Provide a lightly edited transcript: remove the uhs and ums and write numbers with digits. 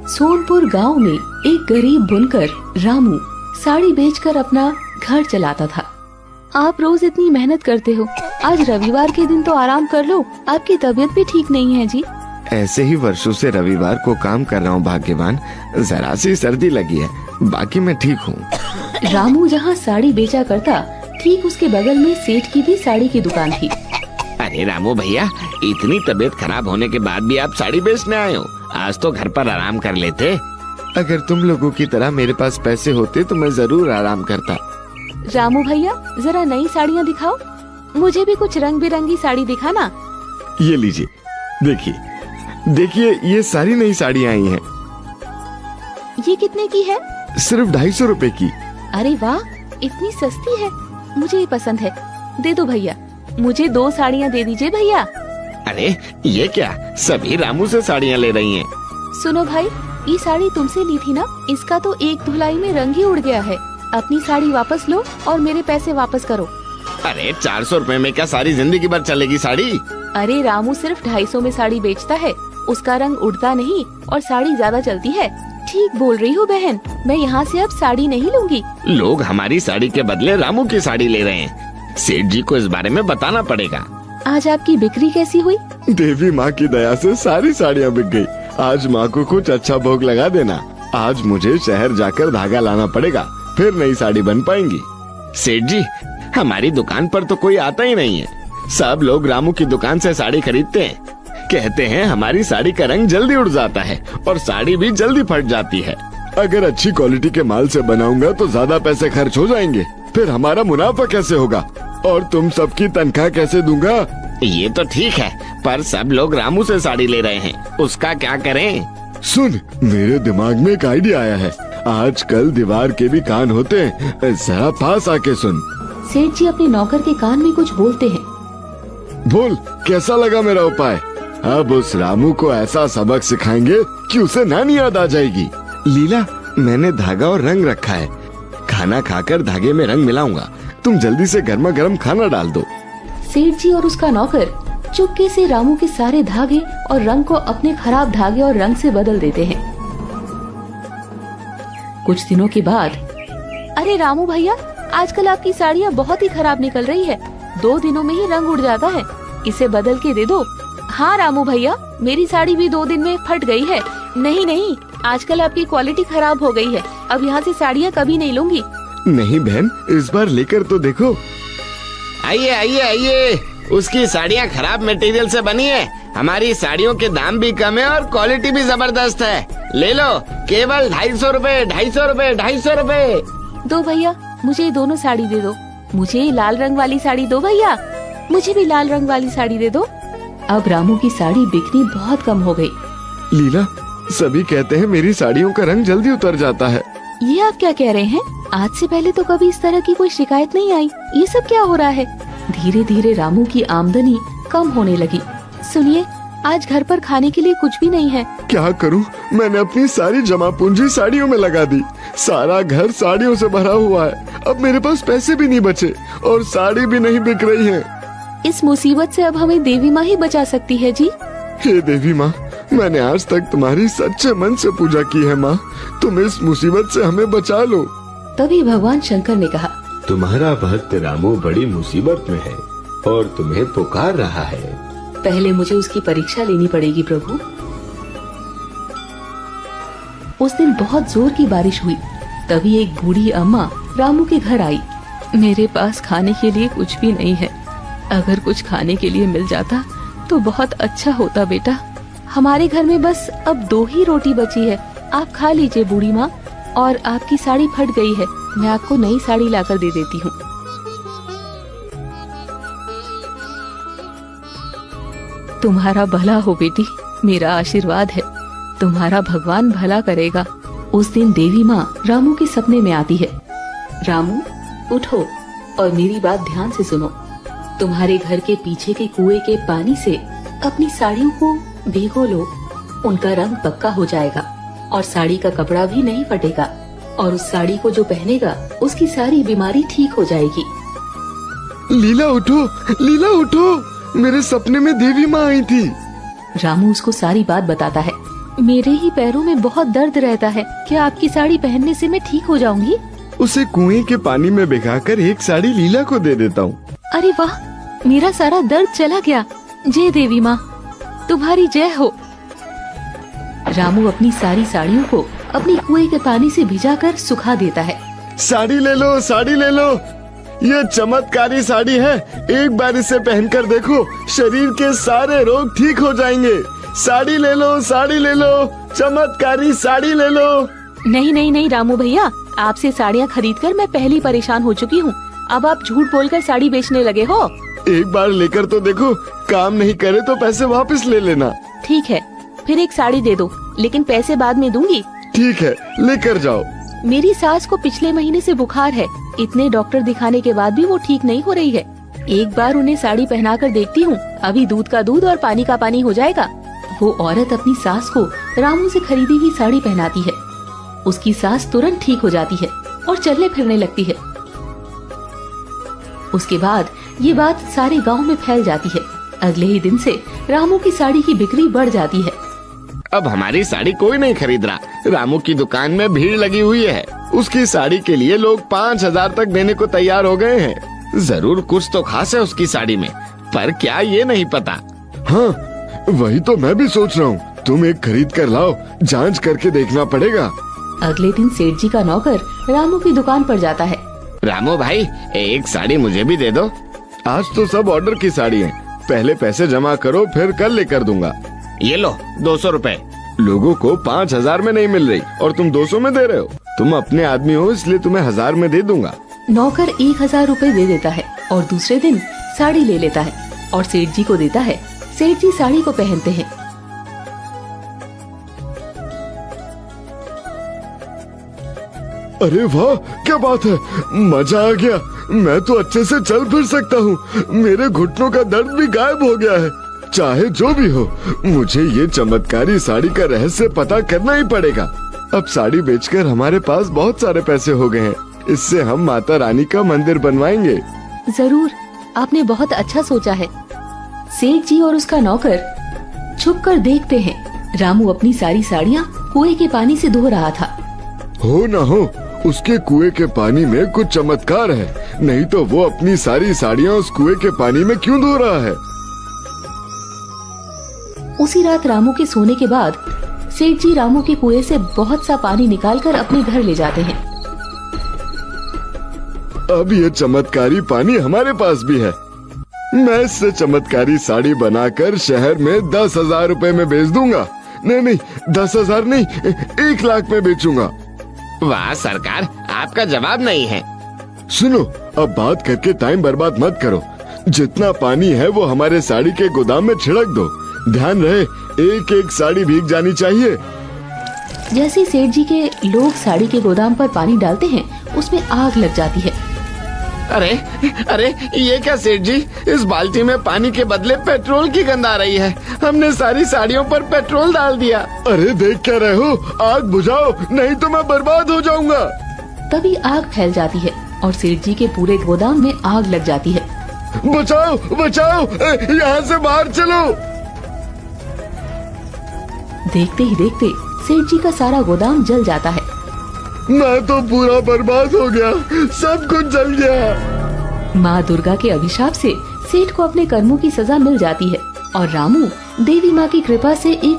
सोनपुर गांव में एक गरीब बुनकर रामू साड़ी बेचकर अपना घर चलाता था। आप रोज इतनी मेहनत करते हो, आज रविवार के दिन तो आराम कर लो, आपकी तबीयत भी ठीक नहीं है जी। ऐसे ही वर्षों से रविवार को काम कर रहा हूँ भाग्यवान, जरा सी सर्दी लगी है, बाकी मैं ठीक हूँ। रामू जहाँ साड़ी बेचा करता, ठीक उसके बगल में सेठ की भी साड़ी की दुकान थी। अरे रामू भैया, इतनी तबीयत खराब होने के बाद भी आप साड़ी बेचने आए हो? आज तो घर पर आराम कर लेते। अगर तुम लोगों की तरह मेरे पास पैसे होते तो मैं जरूर आराम करता। रामू भैया, जरा नई साड़ियाँ दिखाओ, मुझे भी कुछ रंग बिरंगी साड़ी दिखाना। ये लीजिए, देखिए देखिए, ये सारी नई साड़ियाँ आई हैं। ये कितने की है? सिर्फ 250 रुपए की। अरे वाह, इतनी सस्ती है, मुझे ये पसंद है। दे दो भैया, मुझे 2 साड़ियाँ दे दीजिए भैया। अरे ये क्या, सभी रामू से साड़ियाँ ले रही हैं। सुनो भाई, ये साड़ी तुमसे ली थी ना, इसका तो एक धुलाई में रंग ही उड़ गया है। अपनी साड़ी वापस लो और मेरे पैसे वापस करो। अरे 400 रुपए में क्या सारी जिंदगी भर चलेगी साड़ी? अरे रामू सिर्फ 250 में साड़ी बेचता है, उसका रंग उड़ता नहीं और साड़ी ज्यादा चलती है। ठीक बोल रही हो बहन, मैं यहाँ से अब साड़ी नहीं लूंगी। लोग हमारी साड़ी के बदले रामू की साड़ी ले रहे हैं, सेठ जी को इस बारे में बताना पड़ेगा। आज आपकी बिक्री कैसी हुई? देवी माँ की दया से सारी साड़ियाँ बिक गई। आज माँ को कुछ अच्छा भोग लगा देना। आज मुझे शहर जाकर धागा लाना पड़ेगा, फिर नई साड़ी बन पाएंगी। सेठ जी, हमारी दुकान पर तो कोई आता ही नहीं है, सब लोग रामू की दुकान से साड़ी खरीदते हैं। कहते हैं हमारी साड़ी का रंग जल्दी उड़ जाता है और साड़ी भी जल्दी फट जाती है। अगर अच्छी क्वालिटी के माल से बनाऊंगा तो ज्यादा पैसे खर्च हो जाएंगे, फिर हमारा मुनाफा कैसे होगा और तुम सबकी तनख्वाह कैसे दूंगा? ये तो ठीक है, पर सब लोग रामू से साड़ी ले रहे हैं, उसका क्या करें? सुन, मेरे दिमाग में एक आइडिया आया है। आजकल दीवार के भी कान होते हैं, जरा पास आके सुन। सेठ जी अपने नौकर के कान में कुछ बोलते हैं। बोल, कैसा लगा मेरा उपाय? अब उस रामू को ऐसा सबक सिखाएंगे कि उसे नानी याद आ जाएगी। लीला, मैंने धागा और रंग रखा है, खाना खाकर धागे में रंग मिलाऊंगा, तुम जल्दी से गर्मा गर्म खाना डाल दो। सेठ जी और उसका नौकर चुपके से रामू के सारे धागे और रंग को अपने खराब धागे और रंग से बदल देते हैं। कुछ दिनों के बाद, अरे रामू भैया, आजकल आपकी साड़ियाँ बहुत ही खराब निकल रही है, 2 दिनों में ही रंग उड़ जाता है, इसे बदल के दे दो। हाँ रामू भैया, मेरी साड़ी भी 2 दिन में फट गई है। नहीं नहीं, आजकल आपकी क्वालिटी खराब हो गई है, अब यहाँ से साड़ियाँ कभी नहीं लूंगी। नहीं बहन, इस बार लेकर तो देखो। आइए आइए आइए, उसकी साड़ियाँ खराब मटेरियल से बनी है, हमारी साड़ियों के दाम भी कम है और क्वालिटी भी जबरदस्त है। ले लो, केवल 250 रुपए, 250 रुपए, 250 रुपए। दो भैया, मुझे ये दोनों साड़ी दे दो। मुझे लाल रंग वाली साड़ी दो भैया, मुझे भी लाल रंग वाली साड़ी दे दो। अब रामू की साड़ी बिकनी बहुत कम हो गई। लीला, सभी कहते हैं मेरी साड़ियों का रंग जल्दी उतर जाता है। ये आप क्या कह रहे हैं? आज से पहले तो कभी इस तरह की कोई शिकायत नहीं आई, ये सब क्या हो रहा है? धीरे धीरे रामू की आमदनी कम होने लगी। सुनिए, आज घर पर खाने के लिए कुछ भी नहीं है। क्या करूं? मैंने अपनी सारी जमा पूंजी साड़ियों में लगा दी, सारा घर साड़ियों से भरा हुआ है, अब मेरे पास पैसे भी नहीं बचे और साड़ी भी नहीं बिक रही है। इस मुसीबत से अब हमें देवी माँ ही बचा सकती है जी। हे देवी माँ, मैंने आज तक तुम्हारी सच्चे मन से पूजा की है माँ, तुम इस मुसीबत से हमें बचा लो। तभी भगवान शंकर ने कहा, तुम्हारा भक्त रामू बड़ी मुसीबत में है और तुम्हें पुकार रहा है। पहले मुझे उसकी परीक्षा लेनी पड़ेगी प्रभु। उस दिन बहुत जोर की बारिश हुई, तभी एक बूढ़ी अम्मा रामू के घर आई। मेरे पास खाने के लिए कुछ भी नहीं है, अगर कुछ खाने के लिए मिल जाता तो बहुत अच्छा होता बेटा। हमारे घर में बस अब 2 ही रोटी बची है, आप खा लीजिए बूढ़ी माँ, और आपकी साड़ी फट गई है, मैं आपको नई साड़ी लाकर दे देती हूँ। तुम्हारा भला हो बेटी, मेरा आशीर्वाद है, तुम्हारा भगवान भला करेगा। उस दिन देवी माँ रामू के सपने में आती है। रामू, उठो और मेरी बात ध्यान से सुनो। तुम्हारे घर के पीछे के कुएं के पानी से अपनी साड़ियों को भिगो लो, उनका रंग पक्का हो जाएगा और साड़ी का कपड़ा भी नहीं फटेगा, और उस साड़ी को जो पहनेगा उसकी सारी बीमारी ठीक हो जाएगी। लीला उठो, लीला उठो, मेरे सपने में देवी माँ आई थी। रामू उसको सारी बात बताता है। मेरे ही पैरों में बहुत दर्द रहता है, क्या आपकी साड़ी पहनने से मैं ठीक हो जाऊंगी? उसे कुएं के पानी में भिगाकर एक साड़ी लीला को दे देता हूँ। अरे वाह, मेरा सारा दर्द चला गया। जय देवी माँ, तुम्हारी जय हो। रामू अपनी सारी साड़ियों को अपनी कुएं के पानी से भिजाकर सुखा देता है। साड़ी ले लो, साड़ी ले लो, ये चमत्कारी साड़ी है। एक बार इसे पहनकर देखो, शरीर के सारे रोग ठीक हो जाएंगे। साड़ी ले लो, साड़ी ले लो, चमत्कारी साड़ी ले लो। नहीं नहीं नहीं रामू भैया, आपसे साड़ियाँ खरीदकर मैं पहले ही परेशान हो चुकी हूँ। अब आप झूठ बोलकर साड़ी बेचने लगे हो। एक बार लेकर तो देखो, काम नहीं करे तो पैसे वापस ले लेना। ठीक है, फिर एक साड़ी दे दो, लेकिन पैसे बाद में दूंगी। ठीक है, लेकर जाओ। मेरी सास को पिछले महीने से बुखार है, इतने डॉक्टर दिखाने के बाद भी वो ठीक नहीं हो रही है। एक बार उन्हें साड़ी पहनाकर देखती हूँ, अभी दूध का दूध और पानी का पानी हो जाएगा। वो औरत अपनी सास को रामू से खरीदी हुई साड़ी पहनाती है। उसकी सास तुरंत ठीक हो जाती है और चलने फिरने लगती है। उसके बाद ये बात सारे गांव में फैल जाती है। अगले ही दिन से रामू की साड़ी की बिक्री बढ़ जाती है। अब हमारी साड़ी कोई नहीं खरीद रहा। रामू की दुकान में भीड़ लगी हुई है। उसकी साड़ी के लिए लोग 5,000 तक देने को तैयार हो गए हैं। जरूर कुछ तो खास है उसकी साड़ी में, पर क्या ये नहीं पता। हाँ, वही तो मैं भी सोच रहा हूँ। तुम एक खरीद कर लाओ, जांच करके देखना पड़ेगा। अगले दिन सेठ जी का नौकर रामू की दुकान पर जाता है। रामू भाई, एक साड़ी मुझे भी दे दो। आज तो सब ऑर्डर की साड़ी है, पहले पैसे जमा करो, फिर कल लेकर दूंगा। ये लो 200 रुपए। लोगों को 5,000 में नहीं मिल रही और तुम 200 में दे रहे हो। तुम अपने आदमी हो, इसलिए तुम्हें 1000 में दे दूंगा। नौकर 1000 रुपए दे देता है और दूसरे दिन साड़ी ले लेता है और सेठ जी को देता है। सेठ जी साड़ी को पहनते हैं। अरे वाह, क्या बात है, मजा आ गया। मैं तो अच्छे से चल फिर सकता हूँ। मेरे घुटनों का दर्द भी गायब हो गया है। चाहे जो भी हो, मुझे ये चमत्कारी साड़ी का रहस्य पता करना ही पड़ेगा। अब साड़ी बेचकर हमारे पास बहुत सारे पैसे हो गए हैं। इससे हम माता रानी का मंदिर बनवाएंगे। जरूर, आपने बहुत अच्छा सोचा है। सेठ जी और उसका नौकर छुपकर देखते हैं। रामू अपनी सारी साड़ियाँ कुएं के पानी से धो रहा था। हो ना हो, उसके कुएं के पानी में कुछ चमत्कार है, नहीं तो वो अपनी सारी साड़ियाँ उस कुएं के पानी में क्यों धो रहा है। उसी रात रामू के सोने के बाद सेठ जी रामू के कुएं से बहुत सा पानी निकालकर अपने घर ले जाते हैं। अब ये चमत्कारी पानी हमारे पास भी है। मैं इससे चमत्कारी साड़ी बनाकर शहर में 10,000 रुपए में बेच दूंगा। नहीं, 10,000 नहीं, 1 लाख में बेचूंगा। वाह सरकार, आपका जवाब नहीं है। सुनो, अब बात करके टाइम बर्बाद मत करो। जितना पानी है वो हमारे साड़ी के गोदाम में छिड़क दो। ध्यान रहे, एक एक साड़ी भीग जानी चाहिए। जैसे सेठ जी के लोग साड़ी के गोदाम पर पानी डालते हैं, उसमें आग लग जाती है। अरे अरे, ये क्या सेठ जी, इस बाल्टी में पानी के बदले पेट्रोल की गंध आ रही है। हमने सारी साड़ियों पर पेट्रोल डाल दिया। अरे देख क्या रहे हो, आग बुझाओ, नहीं तो मैं बर्बाद हो जाऊंगा। तभी आग फैल जाती है और सेठ जी के पूरे गोदाम में आग लग जाती है। बचाओ बचाओ, यहाँ से बाहर चलो। देखते ही देखते सेठ जी का सारा गोदाम जल जाता है। मैं तो पूरा बर्बाद हो गया, सब कुछ जल गया। माँ दुर्गा के अभिशाप से सेठ को अपने कर्मों की सजा मिल जाती है और रामू देवी माँ की कृपा से एक